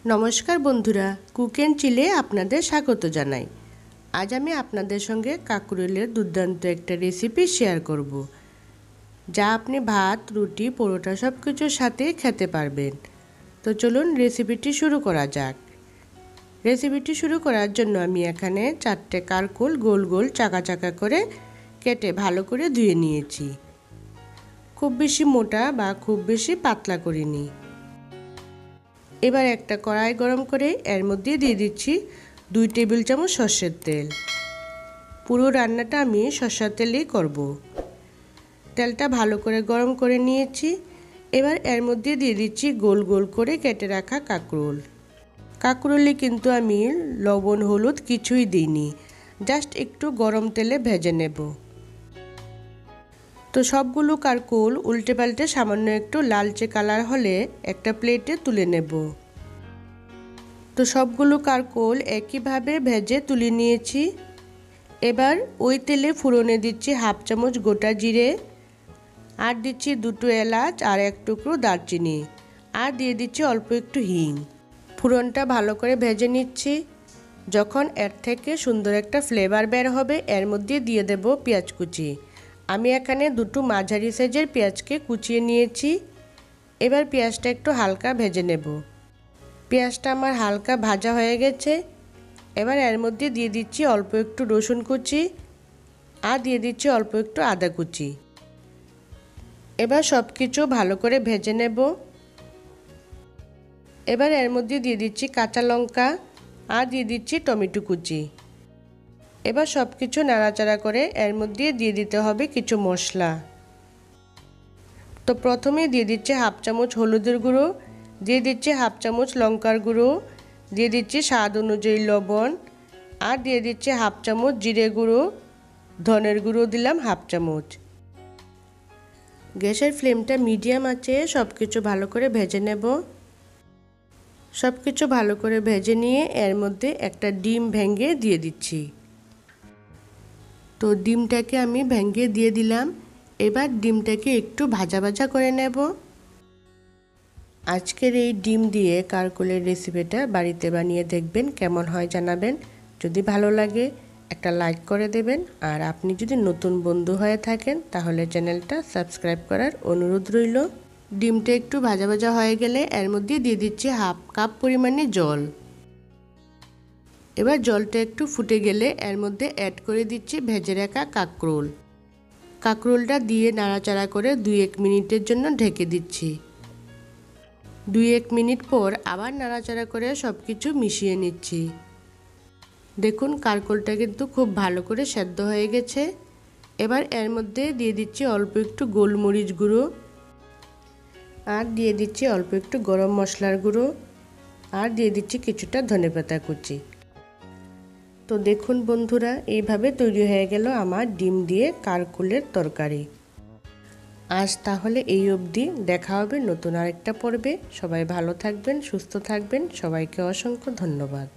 নমস্কার বন্ধুরা, cook and চিলে আপনাদের স্বাগত জানাই। আজ আমি আপনাদের সঙ্গে কাঁকরোলের দুর্দান্ত একটা রেসিপি শেয়ার করব, যা আপনি ভাত, রুটি, পরোটা সব কিছুর সাথে খেতে পারবেন। তো চলুন রেসিপিটি শুরু করা যাক। রেসিপিটি শুরু করার জন্য আমি এখানে 4টে কাঁকরোল গোল গোল চাকা চাকা করে কেটে ভালো করে ধুয়ে নিয়েছি। খুব বেশি মোটা বা খুব বেশি পাতলা করিনি। এবার একটা কড়াই গরম করে এর মধ্যে দিয়ে দিচ্ছি 2 টেবিল চামচ সরষের তেল। পুরো রান্নাটা আমি সরষের তেলেই করব। তেলটা ভালো করে গরম করে নিয়েছি। এবার এর মধ্যে দিয়ে দিচ্ছি গোল গোল করে কেটে রাখা কাঁকরোল। কাঁকরোলে কিন্তু আমি লবণ হলুদ কিছুই দিইনি, জাস্ট একটু গরম তেলে ভেজে নেব। তো সবগুলো কাঁকরোল উল্টে পাল্টে সামান্য একটু লালচে কালার হলে একটা প্লেটে তুলে নেব। তো সবগুলো কাঁকরোল একইভাবে ভেজে তুলে নিয়েছি। এবার ওই তেলে ফোড়নে দিচ্ছি 1/2 চামচ গোটা জিরে, আর দিচ্ছি 2টো এলাচ আর 1 টুকরো দারচিনি, আর দিয়ে দিচ্ছি অল্প একটু হিং। ফোড়নটা ভালো করে ভেজে নিচ্ছি। যখন এর থেকে সুন্দর একটা ফ্লেভার বের হবে এর মধ্যে দিয়ে দেব পেঁয়াজ কুচি। আমি এখানে 2টো মাঝারি সাইজের পেঁয়াজকে কুচিয়ে নিয়েছি। এবার পেঁয়াজটা একটু হালকা ভেজে নেব। পেঁয়াজটা আমার হালকা ভাজা হয়ে গেছে। এবার এর মধ্যে দিয়ে দিচ্ছি অল্প একটু রসুন কুচি, আর দিয়ে দিচ্ছি অল্প একটু আদা কুচি। এবার সব কিছু ভালো করে ভেজে নেব। এবার এর মধ্যে দিয়ে দিচ্ছি কাঁচা লঙ্কা, আর দিয়ে দিচ্ছি টমেটো কুচি। এবার সব কিছু নাড়াচাড়া করে এর মধ্যে দিয়ে দিতে হবে কিছু মশলা। তো প্রথমে দিয়ে দিচ্ছি 1/2 চামচ হলুদের গুঁড়ো, দিয়ে দিচ্ছি 1/2 চামচ লঙ্কার গুঁড়ো, দিয়ে দিচ্ছি স্বাদ অনুযায়ী লবণ, আর দিয়ে দিচ্ছি 1/2 চামচ জিরে গুঁড়ো, ধনের গুঁড়ো দিলাম 1/2 চামচ। গ্যাসের ফ্লেমটা মিডিয়াম আছে সব কিছু ভালো করে ভেজে নেব। সব কিছু ভালো করে ভেজে নিয়ে এর মধ্যে একটা ডিম ভেঙে দিয়ে দিচ্ছি। তো ডিমটাকে আমি ভেঙে দিয়ে দিলাম। এবার ডিমটাকে একটু ভাজা ভাজা করে নেব। আজকের এই ডিম দিয়ে কাঁকরোলের রেসিপিটা বাড়িতে বানিয়ে দেখবেন, কেমন হয় জানাবেন। যদি ভালো লাগে একটা লাইক করে দেবেন, আর আপনি যদি নতুন বন্ধু হয়ে থাকেন তাহলে চ্যানেলটা সাবস্ক্রাইব করার অনুরোধ রইল। ডিমটা একটু ভাজা ভাজা হয়ে গেলে এর মধ্যে দিয়ে দিচ্ছি 1/2 কাপ পরিমাণে জল। এবার জলটা একটু ফুটে গেলে এর মধ্যে অ্যাড করে দিচ্ছি ভেজে রাখা কাঁকরোল। কাঁকরোলটা দিয়ে নাড়াচাড়া করে 2-1 মিনিটের জন্য ঢেকে দিচ্ছি। 2-1 মিনিট পর আবার নাড়াচাড়া করে সব কিছু মিশিয়ে নিচ্ছি। দেখুন কাঁকরোলটা কিন্তু খুব ভালো করে সেদ্ধ হয়ে গেছে। এবার এর মধ্যে দিয়ে দিচ্ছি অল্প একটু গোলমরিচ গুঁড়ো, আর দিয়ে দিচ্ছি অল্প একটু গরম মশলার গুঁড়ো, আর দিয়ে দিচ্ছি কিছুটা ধনেপাতা কুচি। তো দেখুন বন্ধুরা, এইভাবে তৈরি হয়ে গেল আমার ডিম দিয়ে কাঁকরোলের তরকারি। আজ তাহলে এই অবধি, দেখা হবে নতুন আরেকটা পর্বে। সবাই ভালো থাকবেন, সুস্থ থাকবেন। সবাইকে অসংখ্য ধন্যবাদ।